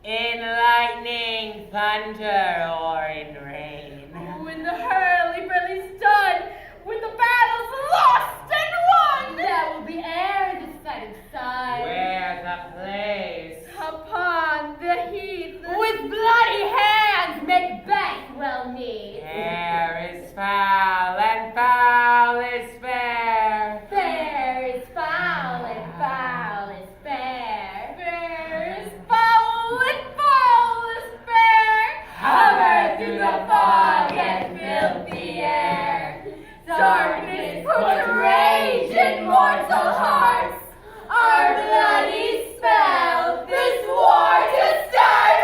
in lightning, thunder, or in rain. When the hurly-burly's done, when the battle's lost and won, that will be ere the setting sun. Where the place upon the heath, with bloody hands Macbeth will meet. Fair is foul and foul is fair. Fair is foul and foul is fair. Fair is foul and foul is fair. Hover through the fog and filthy air. Darkness puts rage in mortal hearts. Our bloody spell this war to start.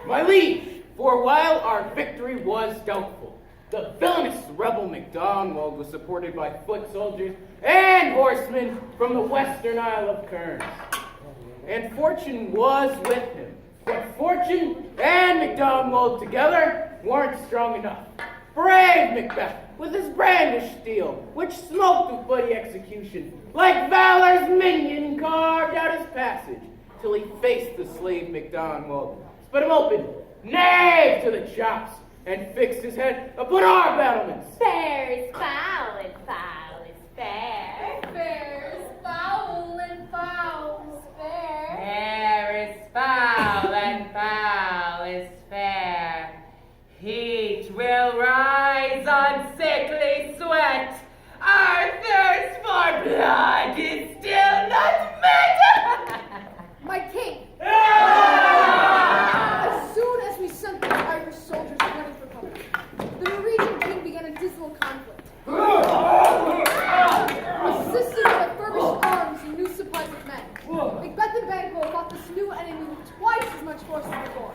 My liege, for a while our victory was doubtful. The villainous rebel MacDonald was supported by foot soldiers and horsemen from the western Isle of Cairns. And fortune was with him. But fortune and MacDonald together weren't strong enough. Brave Macbeth, with his brandished steel, which smoked with bloody execution, like valor's minion carved out his passage, till he faced the slave MacDonald, split him open, knave to the chops, and fixed his head upon our battlements. Fair is foul and foul is fair. Fair is foul and foul is fair. Fair is foul and foul is fair. Heat will rise on sickly sweat. Our thirst for blood is still not met. My king! As soon as we sent the Irish soldiers running for cover, the Norwegian king began a dismal conflict. Assisted by furbished arms and new supplies of men, Macbeth and Banquo fought this new enemy with twice as much force as before.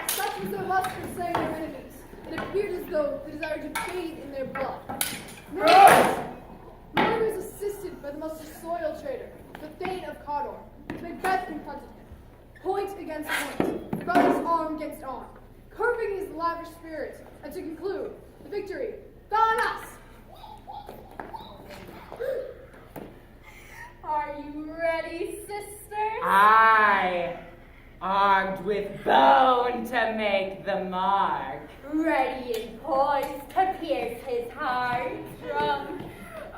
Such was their lust for slaying their enemies, it appeared as though they desired to bathe in their blood. Murderers assisted by the most disloyal traitor, the Thane of Cawdor. Macbeth confronted him, point against point, brothers arm against arm, curbing his lavish spirit, and to conclude, the victory fell on us. Are you ready, sisters? I, armed with bone to make the mark. Ready and poised to pierce his heart. Drum,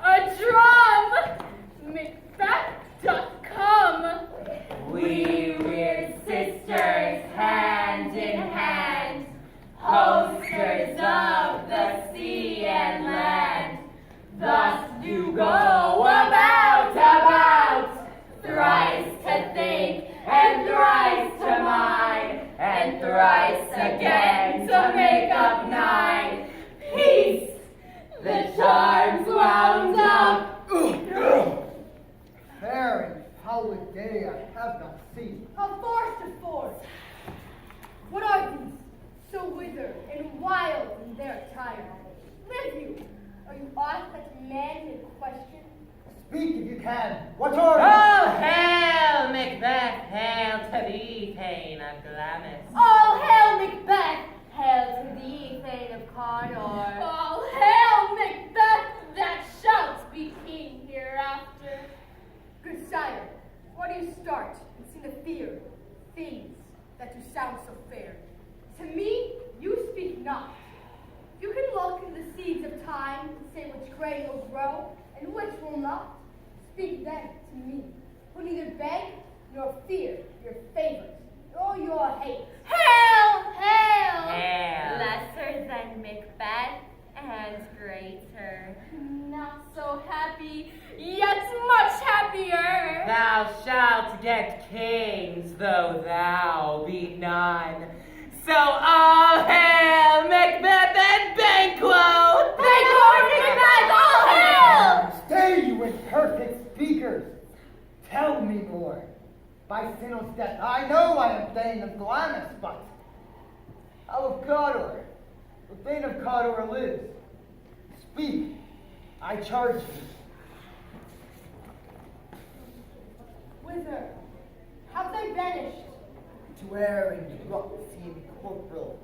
a drum! Macbeth doth come. We weird sisters, hand in hand, hosters of the sea and land, thus do go about, thrice to think, and thrice to mind, and thrice again to make up nine. Peace, the charms wound up. Fair and foul a day I have not seen. How forced to force! What are these, so withered and wild in their attire? Live you? Are you aught that men may question? Speak if you can. What are Oh, hail, Macbeth, hail to thee, Thane of Glamis. All hail Macbeth, hail to thee, Thane of Cawdor. All hail Macbeth, that shalt be king hereafter. Good sire, why do you start and seem to fear things that do sound so fair? To me, you speak not. You can look in the seeds of time and say which grain will grow and which will not. Speak then to me, who neither beg nor fear your favors or your hate. Hail, hail! Hail. Lesser than Macbeth and greater. Not so happy, yet much happier. Thou shalt get kings, though thou be none. So all hail, Macbeth and Banquo! Banquo and Macbeth, all hail! Stay, you imperfect speakers. Tell me more. By Sinno's death, I know I am Thane of Glamis, but how of Cawdor? The Thane of Cawdor lives. Speak, I charge you. Whither have they vanished? To air and rock seemed corporal,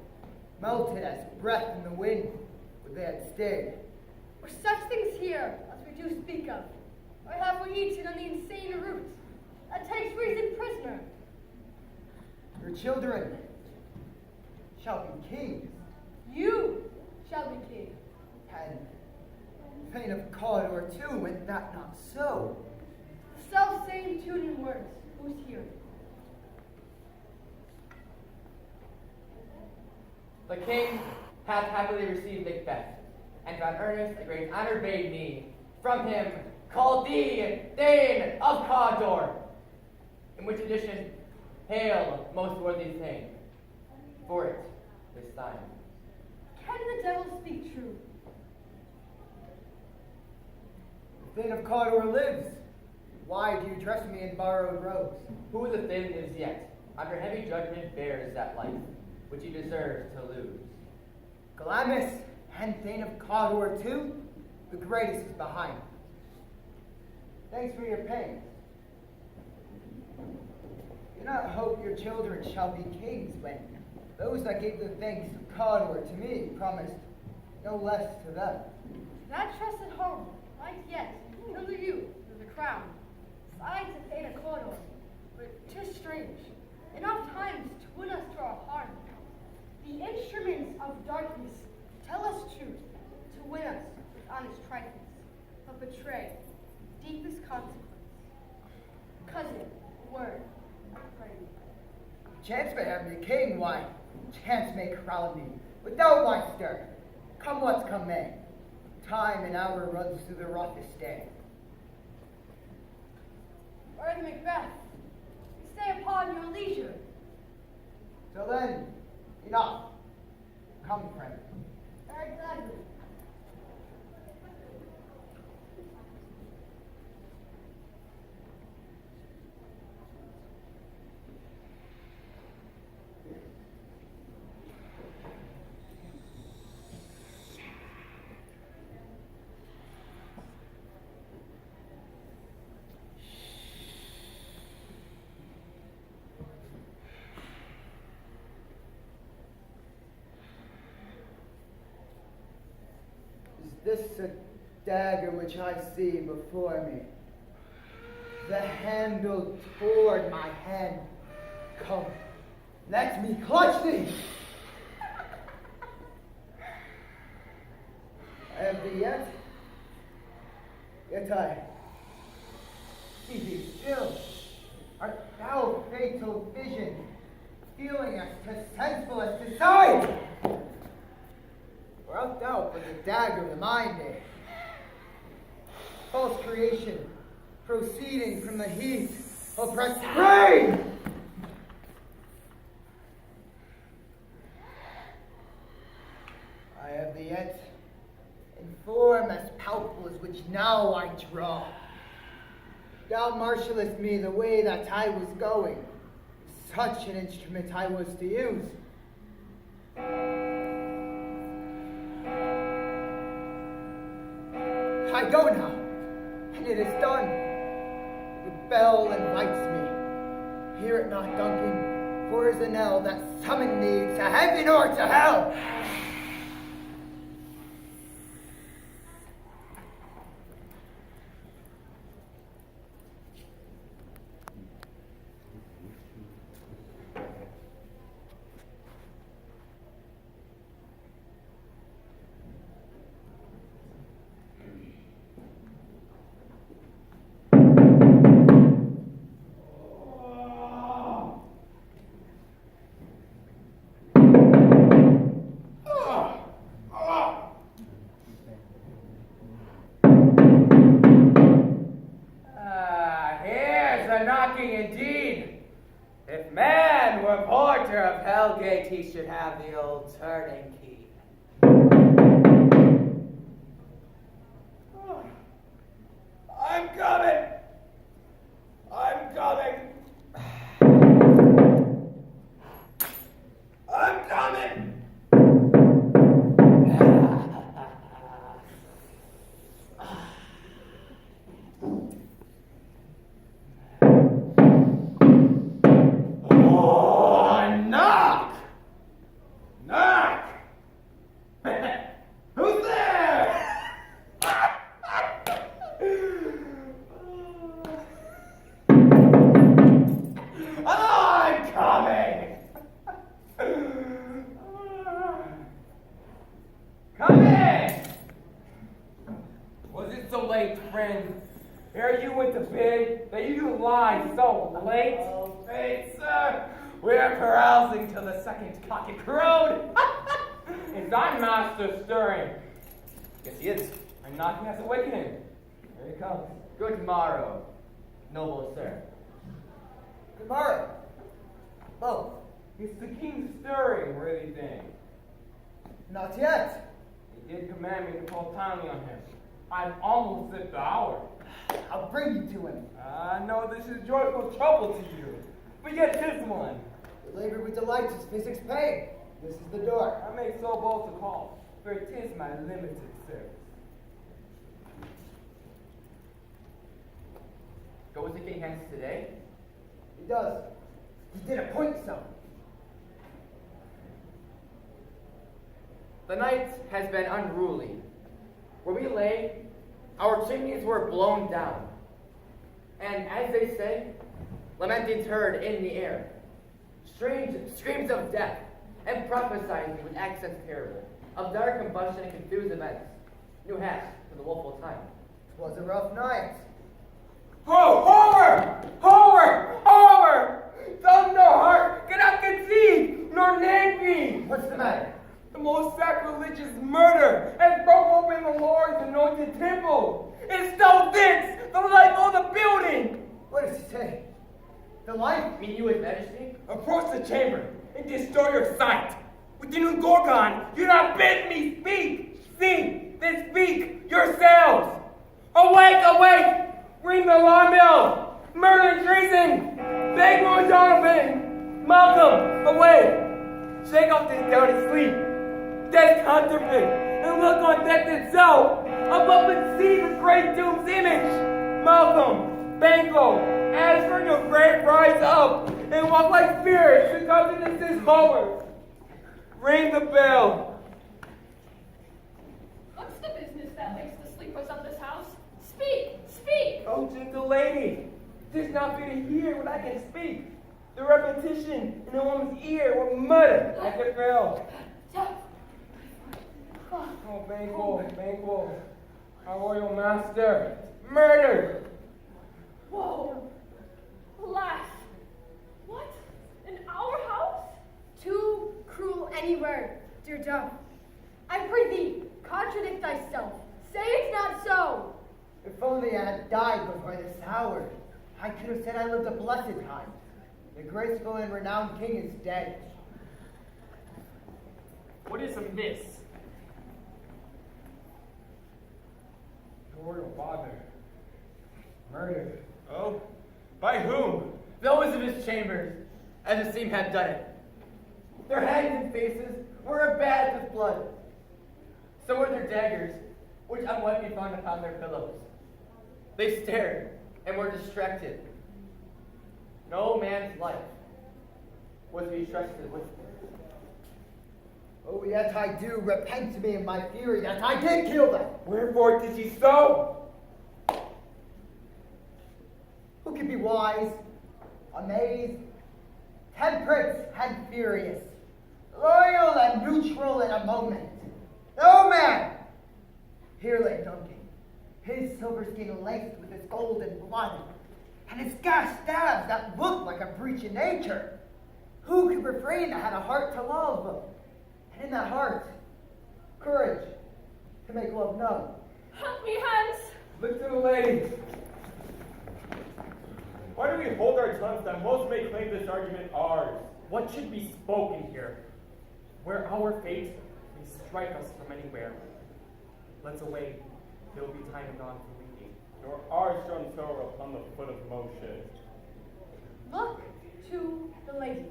melted as breath in the wind, where they had stayed. Were such things here as we do speak of? Or have we eaten on the insane root that takes reason prisoner Your children shall be kings. You shall be king. And Thane of Cawdor too, went that not so? Self-same tune and words. Who's here? The king hath happily received Macbeth, and found earnest a great honor bade me. From him called thee Thane of Cawdor. In which edition, hail, most worthy Thane. For it is thine. Can the devil speak true? The Thane of Cawdor lives. Why do you dress me in borrowed robes? Who the Thane lives yet, under heavy judgment bears that life, which he deserves to lose. Glamis and Thane of Cawdor too? The greatest is behind. Thanks for your pains. Do not hope your children shall be kings when those that gave the thanks of Cawdor to me promised no less to them. That trust at home might yet under you with the crown. Sides of Thane of Cawdor, but 'tis strange. Enough times to win us to our harm. The instruments of darkness tell us truth, to win us with honest trifles, but betray deepest consequence. Cousin, word, I pray you. Chance may have me king, why, chance may crown me, without my stir. Come what come may, time and hour runs through the roughest day. Earth Macbeth, stay upon your leisure. Till then, enough. Come, friend. Very gladly. Is this a dagger which I see before me? The handle toward my hand. Come, let me clutch thee! I have thee yet I see thee still. Art thou fatal vision, feeling as to sensible as to sight? Or art thou but the dagger of the mind, eh? False creation, proceeding from the heat of brain. I have thee yet, in form as palpable as which now I draw. Thou marshallest me the way that I was going. Such an instrument I was to use. I go now, and it is done. The bell invites me. Hear it not, Duncan, for it is a knell that summoned thee to heaven or to hell. He should have the old turning key. I'm coming! I'm coming! I'm coming! late? Oh, great, sir. We're carousing till the second cock is crowed. Is thy master stirring? Yes, he is. I'm knocking at his awakening. Here he comes. Good morrow, noble sir. Tomorrow. Oh, Is the king stirring, worthy thing? not yet. He did command me to call timely on him. I've almost at the hour. I'll bring you to him. I know this is joyful trouble to you, but yet 'tis one. Labor with delight is physics paid. This is the door. I make so bold to call, for it is my limited service. Goes the king hence today? He does. He did appoint some. The night has been unruly. Where we lay, our chimneys were blown down. And as they say, lamentings heard in the air. Strange screams of death, and prophesying with accents terrible, of dark combustion and confused events. New hash for the woeful time. 'Twas a rough night. Oh, horror! Horror! Horror! Thou no heart cannot conceive, nor name me! What's the matter? The most sacrilegious murder has broke open the Lord's anointed temple. It stole this, the life of the building. What does he say? The light? Mean you, His Majesty? Approach the chamber and destroy your sight. With the new Gorgon, you not bid me speak. See, then speak yourselves. Awake, awake! Ring the alarm bell. Murder and treason. Beg Lord Jonathan. Malcolm, away. Shake off this dirty sleep. Death contemplate and look on death itself. Above and see the great doom's image. Malcolm, Banquo, as for your grave, rise up and walk like spirits to covenant this hour. Ring the bell. What's the business that wakes the sleepers of this house? Speak! Speak! Oh, gentle lady, 'tis not for to hear what I can speak. The repetition in a woman's ear will mutter like a bell. Oh, Banquo, Banquo, our royal master, murdered. Whoa! Alas! What? In our house? Too cruel any word, dear dove. I pray thee, contradict thyself. Say it's not so. If only I had died before this hour, I could have said I lived a blessed time. The graceful and renowned king is dead. What is amiss? Your royal father, murdered. Oh, by whom? Those of his chambers, as it seemed, had done it. Their heads and faces were abad with blood. So were their daggers, which unwittingly found upon their pillows. They stared and were distracted. No man's life was to be trusted with them. Oh, yet I do repent to me in my fury that I did kill them. Wherefore did ye so? Who can be wise, amazed, temperate and furious, loyal and neutral in a moment? No man! Here lay Duncan, his silver skin laced with his golden blood, and his gashed stabs that looked like a breach in nature. Who could refrain that had a heart to love? And in that heart, courage to make love known. Help me, Hans! Look to the lady. Why do we hold our tongues that most may claim this argument ours? What should be spoken here? Where our fate may strike us from anywhere. Let's away. There will be time anon for reading. Nor ours strung Torah upon the foot of Moshe. Look to the lady.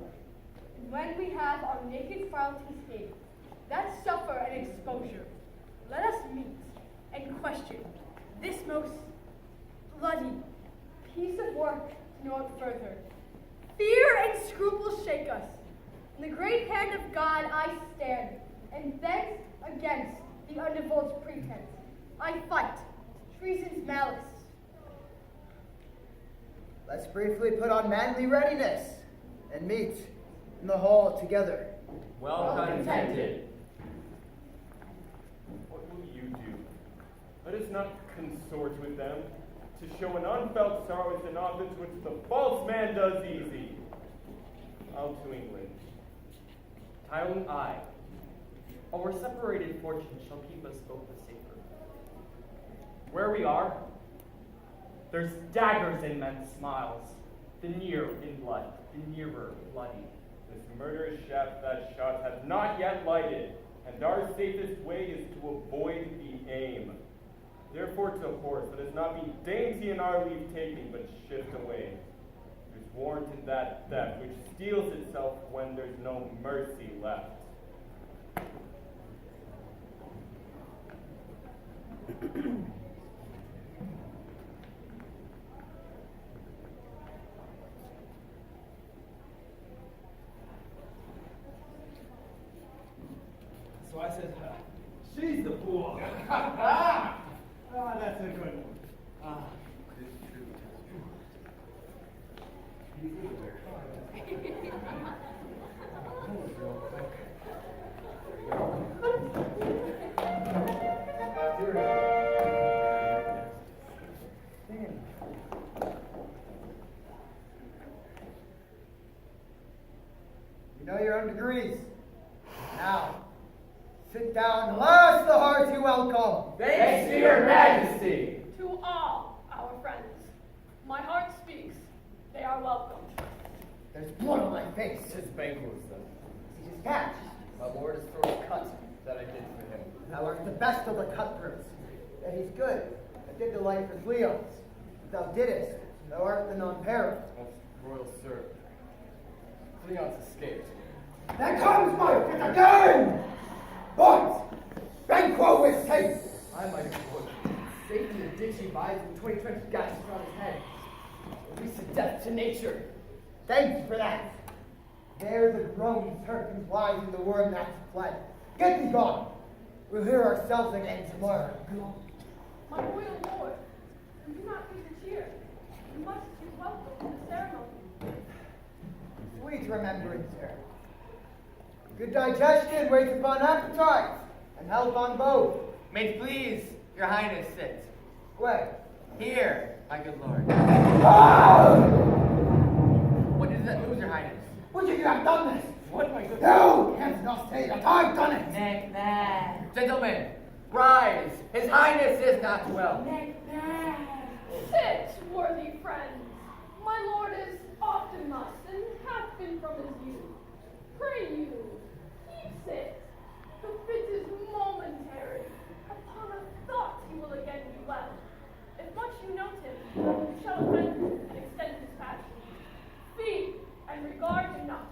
And when we have our naked frailties hid, that suffer an exposure, let us meet and question this most bloody piece of work to know it further. Fear and scruples shake us. In the great hand of God I stand, and thence against the undivulged pretense I fight treason's malice. Let's briefly put on manly readiness and meet in the hall together. Well contented. What will you do? Let us not consort with them. to show an unfelt sorrow is an office which the false man does easy. Out to England. Title I. Our separated fortune shall keep us both the safer. Where we are, there's daggers in men's smiles, the near in blood, the nearer bloody. This murderous shaft that shot hath not yet lighted, and our safest way is to avoid the aim. Therefore to horse, let us not be dainty in our leave-taking, but shift away. There's warrant in that theft, which steals itself when there's no mercy left. So I said, she's the fool. That's a good one. You know your own degrees. Now, sit down and last the hearty welcome. Thanks to your majesty. To all our friends, my heart speaks. They are welcome. There's blood on my face. His banquets, then. See his patch. My lord is throat cut that I did for him. Thou art the best of the cutthroats. That he's good. I did the like for Cleo's. Thou didst. Thou art the non-parent. Most royal sir. Cleon's escaped. There comes my fit again! But Banquo is safe! I might have put safety in the ditch he buys with 20 gashes on his head. At least a death to nature. Thanks for that. There the groaning serpent lies in the worm that's fled. Get thee gone. We'll hear ourselves again tomorrow. My royal lord, do not be the cheer. You must be welcome to the ceremony. Sweet remembrance, sir. Good digestion waits upon appetite, and health on both. May it please your highness sit. Where? Here, my good lord. Ah! What is that news, your highness? Would you have done this? What, my good You canst not say that I've done it! Macbeth. Gentlemen, rise. His highness is not well. Sit, worthy friends. My lord is often thus, and hath been from his youth. Pray you, keep sit. The fit is momentary. Upon a thought he will again be well. If much you note him, you shall offend him and extend his passion. Feed and regard him not.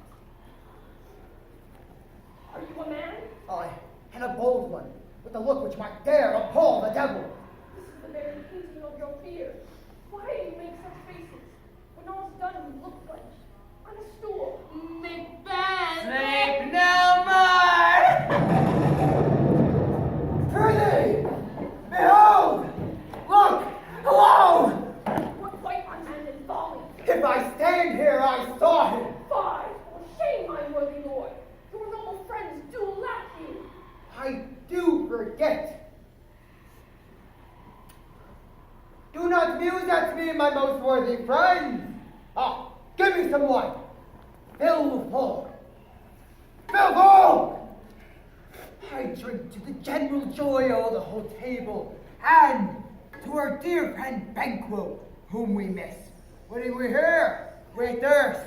Are you a man? I, and a bold one, with a look which might dare appall the devil. This is the very hinting of your fear. Why do you make such faces? When all's done, you look blank. On a stool. Macbeth! Sleep no more! Prithee! Behold! Look! Alone! What quite unmanned and folly? If I stand here, I saw him. Fie! For shame, my worthy lord. Your noble friends do lack you. I do forget. Do not muse at me, my most worthy friend. Ah, give me some wine. Fill full. Fill full! I drink to the general joy of the whole table, and to our dear friend Banquo, whom we miss. When he were here, we thirst.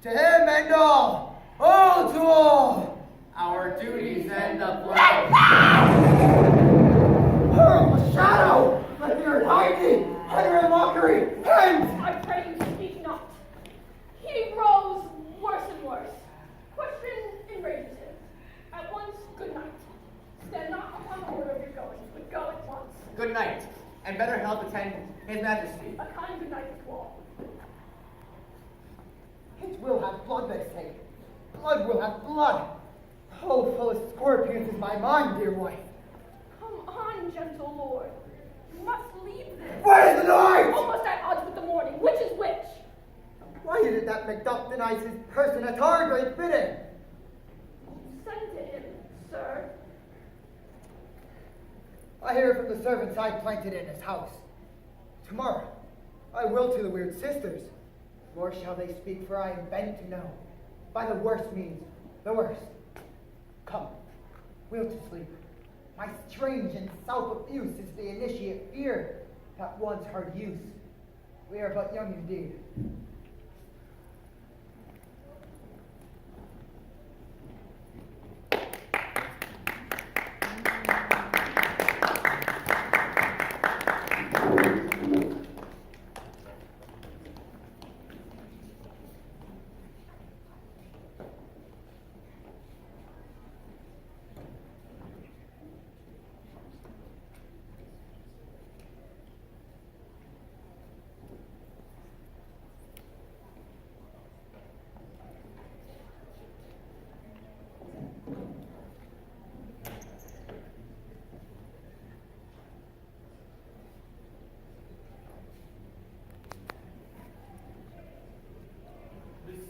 To him and all to all. Our duties end up life. Hurl a shadow, like you're hiding under a mockery, and I pray you speak not. He grows worse and worse. Question enrages him. At once, good night. Stand not upon the order of your going, but go at once. Good night, and better health attend his majesty. A kind good night to all. it will have blood, they say. Blood will have blood. Oh, full of scorpions is my mind, dear wife. Come on, gentle lord. You must leave this. Where is the night? Almost at odds with the morning. Which is which? Why did that Macduff denies his person at our great bidding? Send to him, sir. I hear from the servants I planted in his house. Tomorrow, I will to the weird sisters, nor shall they speak, for I am bent to know. By the worst means, the worst. Come, we'll to sleep. My strange and self-abuse is the initiate fear that wants hard use. We are but young indeed.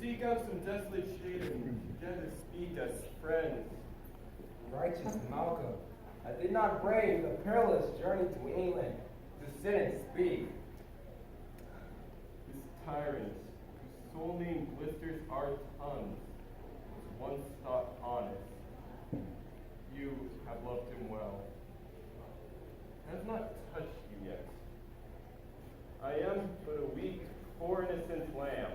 Seek out some desolate shade and together speak as friends. Righteous Malcolm, I did not brave the perilous journey to England to sit and speak. This tyrant, whose soul name blisters our tongues, was once thought honest. You have loved him well. Has not touched you yet. I am but a weak, poor innocent lamb.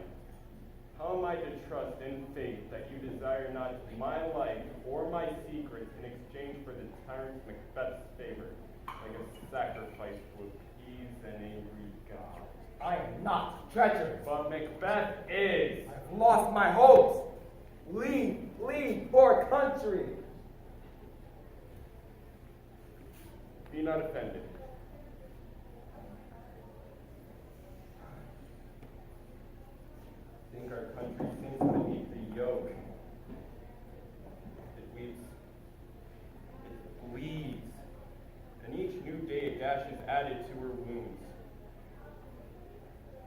How am I to trust in faith that you desire not my life or my secrets in exchange for the tyrant Macbeth's favor, like a sacrifice to appease an angry god? I am not treacherous. But Macbeth is. I've lost my hopes. Leave, poor country. Be not offended. I think our country sinks beneath the yoke. It weeps. It bleeds. And each new day a gash is added to her wounds.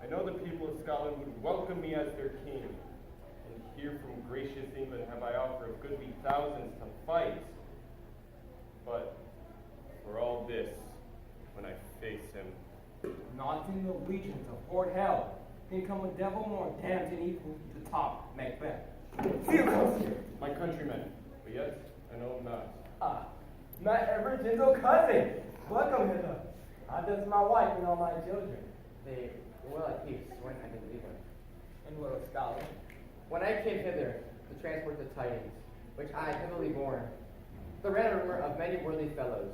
I know the people of Scotland would welcome me as their king. And here from gracious England have I offer of goodly thousands to fight. But for all this, when I face him, Not in the legions of Fort Hell can come a devil more damned and evil to top Macbeth. See who comes here. my countrymen, but yet I know him not. Ah, my ever gentle cousin. Welcome hither. How does my wife and all my children? They were well at peace when I did leave them. And what of Scotland? When I came hither to transport the tidings, which I heavily borne, there ran a rumor of many worthy fellows,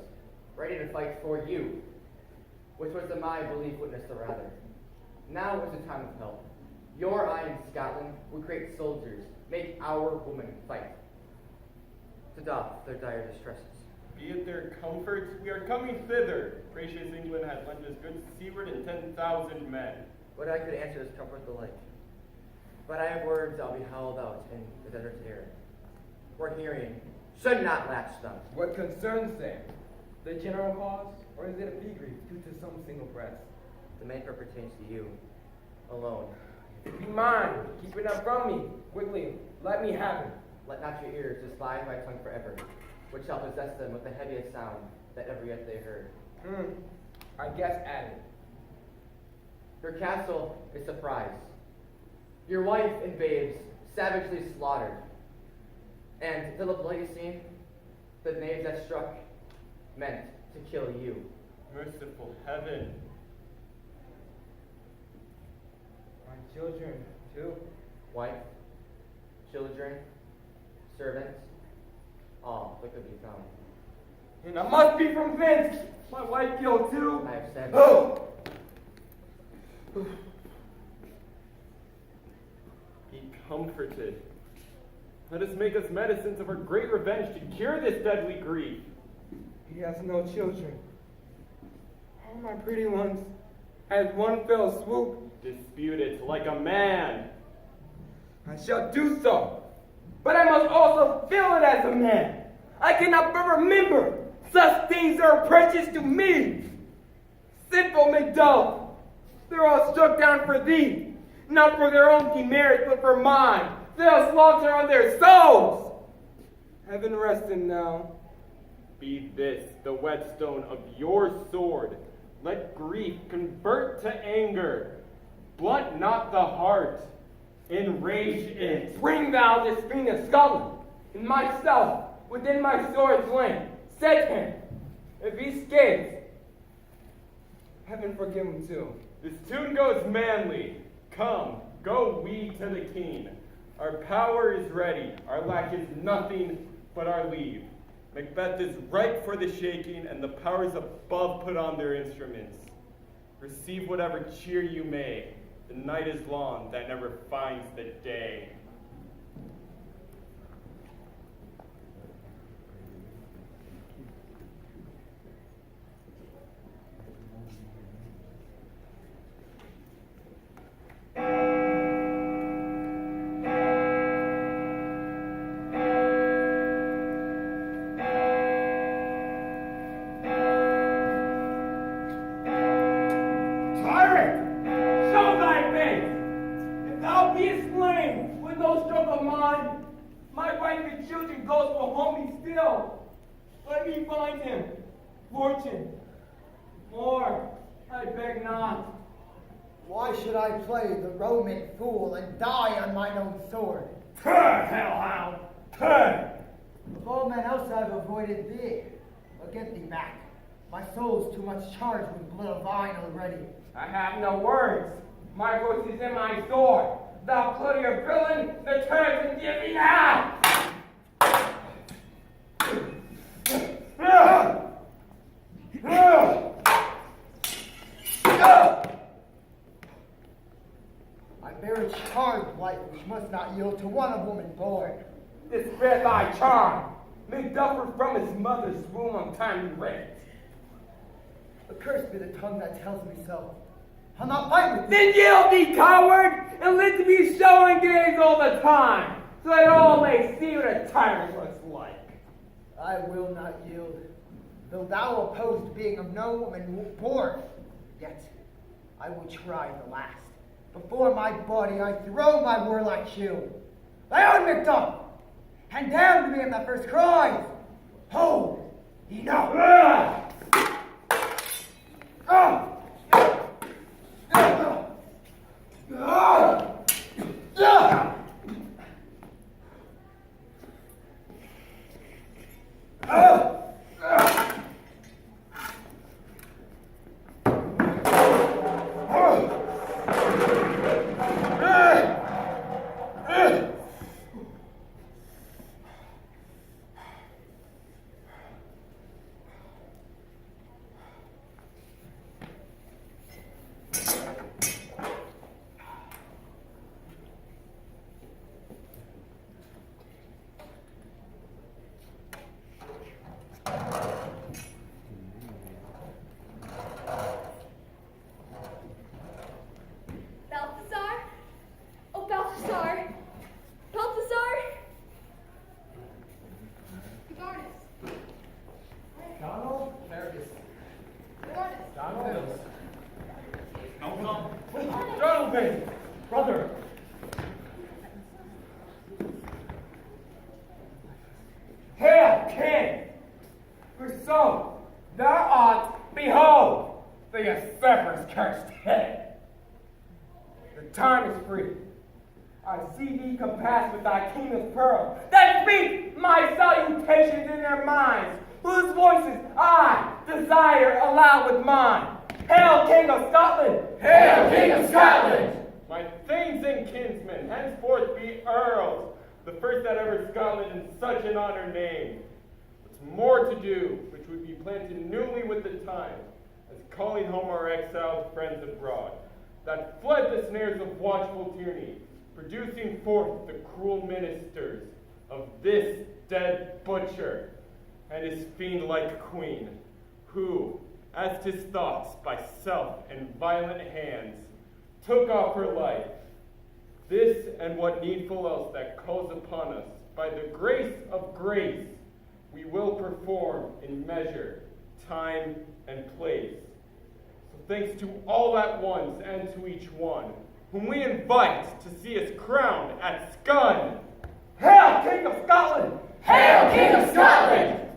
ready to fight for you, which was to my belief witness the rather. Now was the time of help. Your eye in Scotland would create soldiers, make our women fight, to doff their dire distresses. Be it their comfort, we are coming thither. Gracious England hath lent us good seaward and 10,000 men. But I could answer this comfort the like. But I have words I'll be howled out in the desert air. For hearing should not latch them. What concerns them? The general cause? Or is it a pea grief due to some single press? The maker pertains to you alone. Be mine. Keep it up from me. Quickly, let me have it. Let not your ears despise my tongue forever, which shall possess them with the heaviest sound that ever yet they heard. I guess at it. Your castle is surprised. Your wife and babes savagely slaughtered. And to the bloody scene, the knaves that struck meant to kill you. Merciful heaven. My children, too. Wife, children, servants, all that could be found. And I must be from thence. My wife killed too. I have said. Oh! Be comforted. Let us make us medicines of our great revenge to cure this deadly grief. He has no children. All my pretty ones at one fell swoop. Dispute it like a man. I shall do so. But I must also feel it as a man. I cannot but remember such things are precious to me. Sinful Macduff, they're all struck down for thee, not for their own demerits, but for mine. They'll slaughter on their souls. Heaven rest them now. Be this the whetstone of your sword. Let grief convert to anger. Blunt not the heart, enrage it. Bring thou this fiend of Scotland, and myself within my sword's length. Set him, if he escapes, heaven forgive him too. This tune goes manly. Come, go we to the keen. Our power is ready. Our lack is nothing but our leave. Macbeth is ripe for the shaking, and the powers above put on their instruments. Receive whatever cheer you may. The night is long that never finds the day. Let me find him. Fortune. More, I beg not. Why should I play the Roman fool and die on mine own sword? Turn, hellhound! Turn! Of all men else I've avoided thee. But get thee back. My soul's too much charged with blood of thine already. I have no words. My voice is in my sword. Thou clear villain, the terms and give me now! I bear a charmed life which must not yield to one of woman born. This spread thy charm. Make Duffer from his mother's womb untimely raped. Accursed be the tongue that tells me so. I'll not fight with thee. Then yield thee, coward, and let to be showing gaze all the time, so that all may see what a tyrant looks like. I will not yield, though thou opposed being of no woman born. Yet I will try the last. Before my body I throw my warlike shield. Thy own Macduff, and down to me in the first cries. Hold, enough. Brother! Hail, King! For so thou art, behold, the usurper's cursed head. The time is free. I see thee compassed with thy kingdom's pearl, that speak my salutations in their minds, whose voices I desire aloud with mine. Hail, King of Scotland! Hail, King of Scotland! My thanes and kinsmen, henceforth be earls, the first that ever Scotland in such an honor named. What's more to do, which would be planted newly with the time, as calling home our exiled friends abroad, that fled the snares of watchful tyranny, producing forth the cruel ministers of this dead butcher and his fiend-like queen, who, as 'tis thought by self and violent hands, took off her life. This and what needful else that calls upon us, by the grace of grace, we will perform in measure, time, and place. So thanks to all at once and to each one, whom we invite to see us crowned at Scone. Hail, King of Scotland! Hail, King of Scotland!